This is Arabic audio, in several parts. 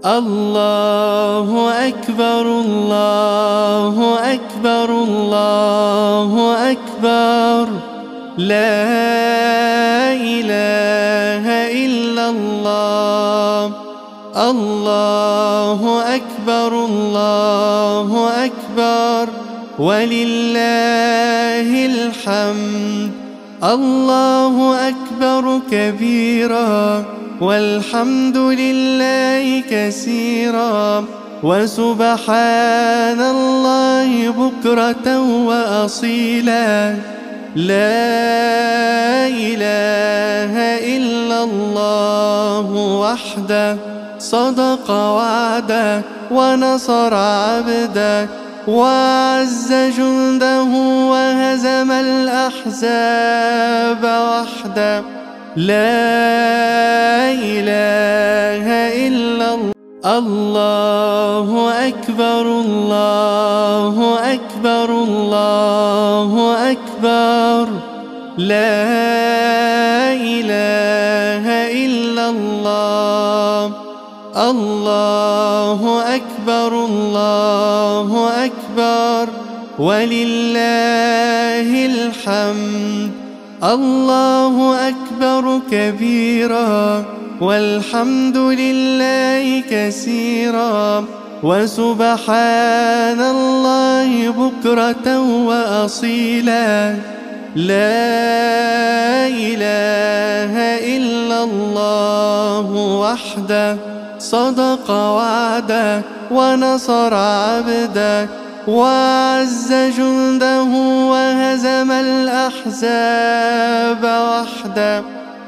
الله أكبر الله أكبر الله أكبر، لا إله إلا الله. الله أكبر الله أكبر ولله الحمد. الله أكبر كبيرا والحمد لله كثيرا وسبحان الله بكرة وأصيلا. لا إله إلا الله وحده، صدق وعده ونصر عبده وعز جنده وهزم الأحزاب وحده. لا إله إلا الله. الله أكبر الله أكبر الله أكبر، لا إله إلا الله. الله أكبر الله أكبر ولله الحمد. الله أكبر كبيرا والحمد لله كثيرا وسبحان الله بكرة وأصيلا. لا إله إلا الله وحده، صدق وعده ونصر عبده وعز جنده وهزم الأحزاب وحده.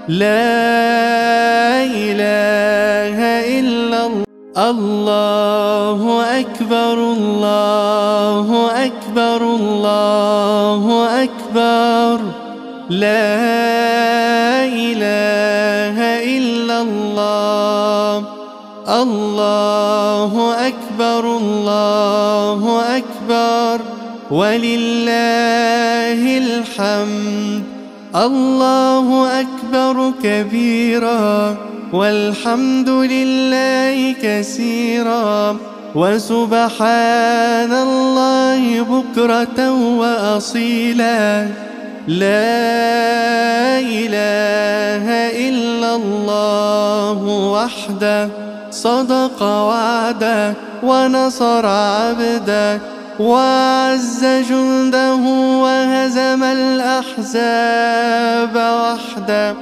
لا إله إلا الله. الله أكبر الله أكبر الله أكبر، لا إله إلا الله. الله أكبر الله أكبر ولله الحمد. الله أكبر كبيرا والحمد لله كثيرا وسبحان الله بكرة وأصيلا. لا إله إلا الله وحده، صدق وعده ونصر عبده وعز جنده وهزم الأحزاب وحده.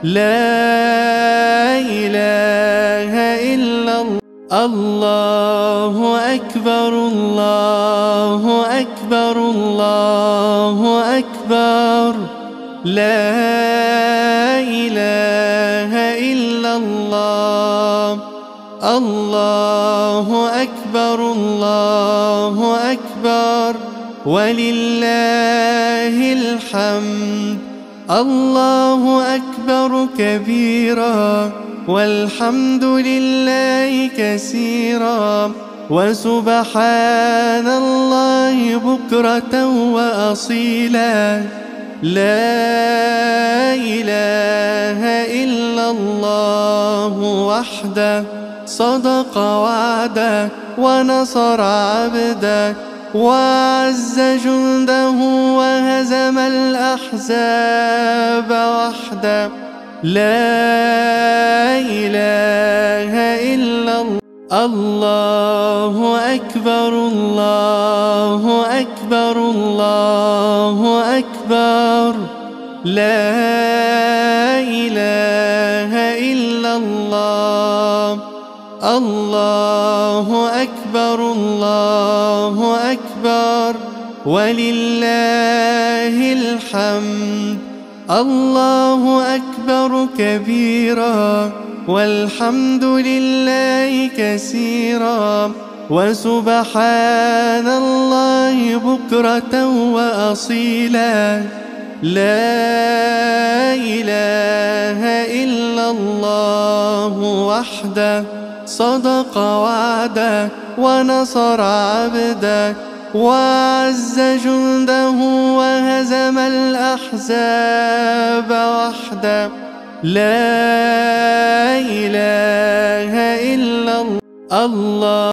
لا إله إلا الله. الله أكبر الله أكبر الله أكبر، لا إله إلا الله. الله أكبر الله أكبر ولله الحمد. الله أكبر كبيرا والحمد لله كثيرا وسبحان الله بكرة وأصيلا. لا إله إلا الله وحده، صدق وعده ونصر عبده وعز جنده وهزم الأحزاب وحده. لا إله إلا الله. الله أكبر الله أكبر الله أكبر، لا إله إلا الله. الله أكبر الله أكبر ولله الحمد. الله أكبر كبيرا والحمد لله كثيرا وسبحان الله بكرة وأصيلا. لا إله إلا الله وحده، صدق وعده ونصر عبده وعز جنده وهزم الأحزاب وحده. لا إله إلا الله. الله.